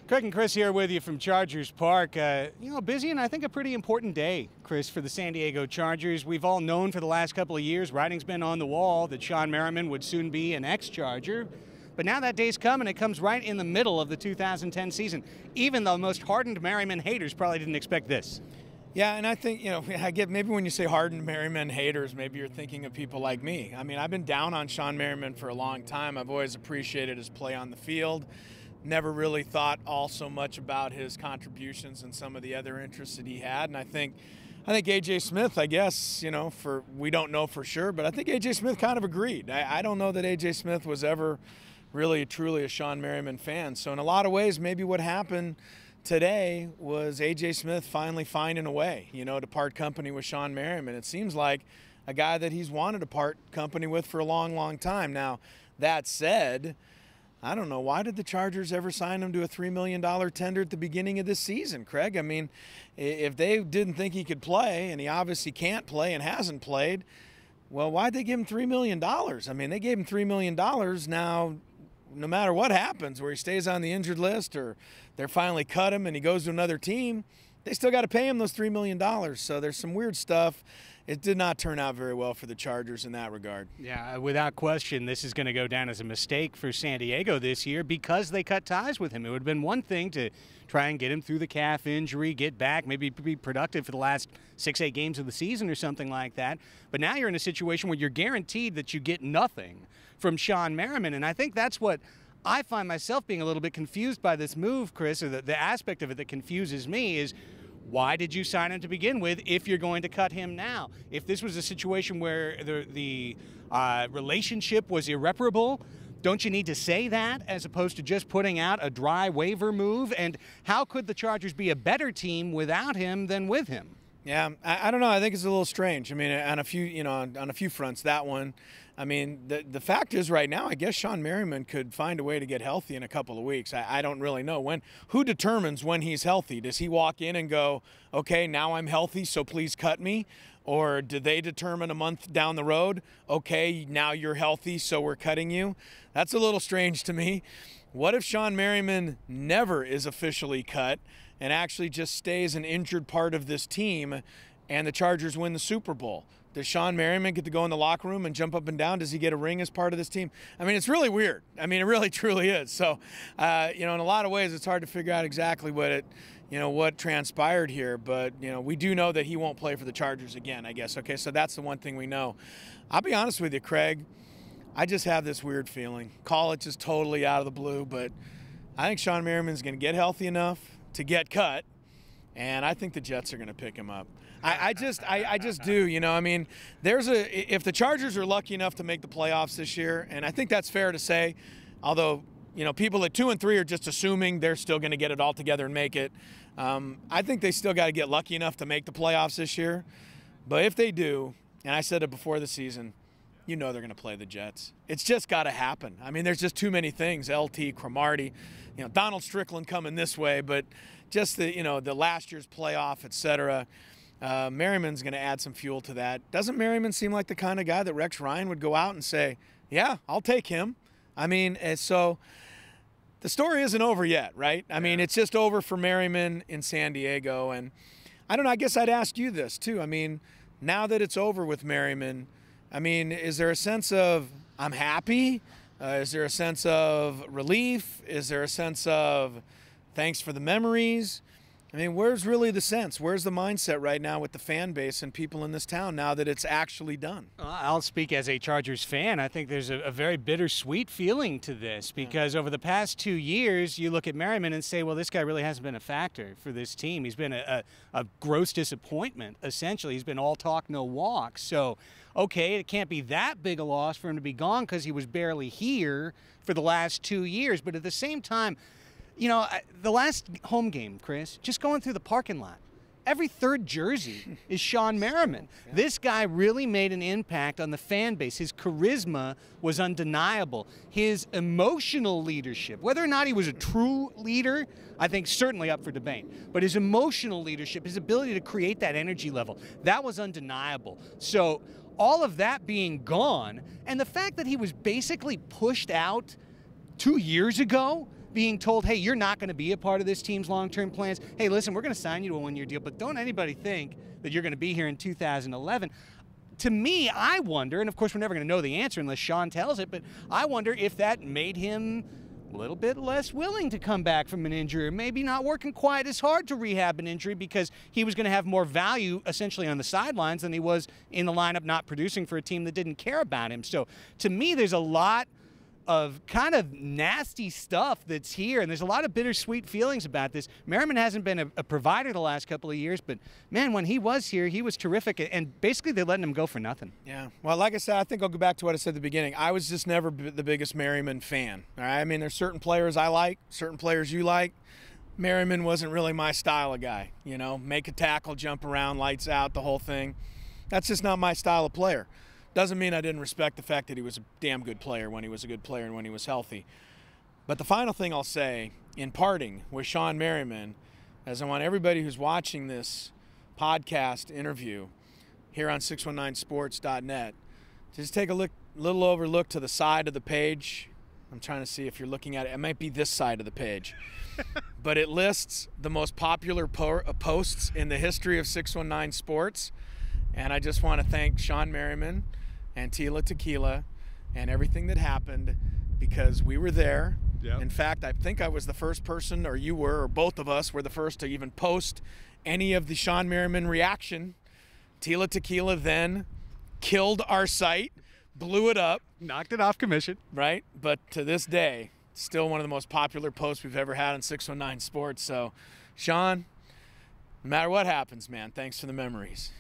Craig and Chris here with you from Chargers Park. Busy and I think a pretty important day, Chris, for the San Diego Chargers. We've all known for the last couple of years, writing's been on the wall that Shawne Merriman would soon be an ex-Charger. But now that day's come, and it comes right in the middle of the 2010 season. Even the most hardened Merriman haters probably didn't expect this. Yeah, and I think, I get maybe when you say hardened Merriman haters, maybe you're thinking of people like me. I mean, I've been down on Shawne Merriman for a long time. I've always appreciated his play on the field. Never really thought all so much about his contributions and some of the other interests that he had. And I think A.J. Smith, I guess, we don't know for sure, but I think A.J. Smith kind of agreed. I don't know that A.J. Smith was ever really truly a Shawne Merriman fan. So in a lot of ways, maybe what happened today was A.J. Smith finally finding a way, to part company with Shawne Merriman. It seems like a guy that he's wanted to part company with for a long, long time. Now, that said, I don't know, why did the Chargers ever sign him to a $3 million tender at the beginning of this season, Craig? I mean, if they didn't think he could play, and he obviously can't play and hasn't played, well, why'd they give him $3 million? I mean, they gave him $3 million. Now, no matter what happens, where he stays on the injured list or they're finally cut him and he goes to another team, they still got to pay him those $3 million. So there's some weird stuff. It did not turn out very well for the Chargers in that regard. Yeah, without question, this is going to go down as a mistake for San Diego this year because they cut ties with him. It would have been one thing to try and get him through the calf injury, get back, maybe be productive for the last 6-8 games of the season or something like that. But now you're in a situation where you're guaranteed that you get nothing from Shawne Merriman, and I think that's what I find myself being a little bit confused by this move, Chris, or the aspect of it that confuses me is, why did you sign him to begin with if you're going to cut him now? If this was a situation where the relationship was irreparable, don't you need to say that as opposed to just putting out a dry waiver move? And how could the Chargers be a better team without him than with him? Yeah, I don't know. I think it's a little strange. I mean, on a few, on a few fronts, that one. I mean, the fact is right now, I guess Shawne Merriman could find a way to get healthy in a couple of weeks. I don't really know. Who determines when he's healthy? Does he walk in and go, okay, now I'm healthy, so please cut me? Or do they determine a month down the road, okay, now you're healthy, so we're cutting you? That's a little strange to me. What if Shawne Merriman never is officially cut and actually just stays an injured part of this team and the Chargers win the Super Bowl? Does Shawne Merriman get to go in the locker room and jump up and down? Does he get a ring as part of this team? I mean, it's really weird. I mean, it really truly is. So, in a lot of ways, it's hard to figure out exactly what transpired here. But, we do know that he won't play for the Chargers again, I guess. Okay, so that's the one thing we know. I'll be honest with you, Craig. I just have this weird feeling. Call it just totally out of the blue, but I think Shawne Merriman's going to get healthy enough to get cut, and I think the Jets are going to pick him up. I just do. I mean, if the Chargers are lucky enough to make the playoffs this year, and I think that's fair to say, although people at 2 and 3 are just assuming they're still going to get it all together and make it. I think they still got to get lucky enough to make the playoffs this year. But if they do, and I said it before the season, they're going to play the Jets. It's just got to happen. I mean, there's just too many things. LT, Cromartie, Donald Strickland coming this way, but just the last year's playoff, et cetera. Merriman's going to add some fuel to that. Doesn't Merriman seem like the kind of guy that Rex Ryan would go out and say, yeah, I'll take him? I mean, so the story isn't over yet, right? I mean, it's just over for Merriman in San Diego. And I don't know, I guess I'd ask you this too. I mean, now that it's over with Merriman, I mean, is there a sense of I'm happy? Is there a sense of relief? Is there a sense of thanks for the memories? I mean, where's really the sense? Where's the mindset right now with the fan base and people in this town now that it's actually done? I'll speak as a Chargers fan. I think there's a very bittersweet feeling to this because over the past 2 years, you look at Merriman and say, well, this guy really hasn't been a factor for this team. He's been a gross disappointment, essentially. He's been all talk, no walk. So, okay, it can't be that big a loss for him to be gone because he was barely here for the last 2 years. But at the same time, the last home game, Chris, just going through the parking lot, every third jersey is Shawne Merriman. Yeah. This guy really made an impact on the fan base. His charisma was undeniable. His emotional leadership, whether or not he was a true leader, I think certainly up for debate. But his emotional leadership, his ability to create that energy level, that was undeniable. So all of that being gone, and the fact that he was basically pushed out 2 years ago, being told, hey, you're not going to be a part of this team's long-term plans. Hey, listen, we're going to sign you to a one-year deal, but don't anybody think that you're going to be here in 2011. To me, I wonder, and of course we're never going to know the answer unless Shawne tells it, but I wonder if that made him a little bit less willing to come back from an injury, or maybe not working quite as hard to rehab an injury because he was going to have more value essentially on the sidelines than he was in the lineup not producing for a team that didn't care about him. So to me, there's a lot of kind of nasty stuff that's here, and there's a lot of bittersweet feelings about this. Merriman hasn't been a provider the last couple of years, but man, when he was here, he was terrific, and basically they're letting him go for nothing. Yeah, well, like I said, I think I'll go back to what I said at the beginning. I was just never the biggest Merriman fan. All right? I mean, there's certain players I like, certain players you like. Merriman wasn't really my style of guy, you know, make a tackle, jump around, lights out, the whole thing. That's just not my style of player. Doesn't mean I didn't respect the fact that he was a damn good player when he was a good player and when he was healthy. But the final thing I'll say in parting with Shawne Merriman is I want everybody who's watching this podcast interview here on 619sports.net to just take a little overlook to the side of the page. I'm trying to see if you're looking at it. It might be this side of the page. But it lists the most popular posts in the history of 619 Sports. And I just want to thank Shawne Merriman and Tila Tequila and everything that happened because we were there. Yep. In fact, I think I was the first person, or you were, or both of us were the first to even post any of the Shawne Merriman reaction. Tila Tequila then killed our site, blew it up. Knocked it off commission. Right? But to this day, still one of the most popular posts we've ever had on 619 Sports. So, Shawne, no matter what happens, man, thanks for the memories.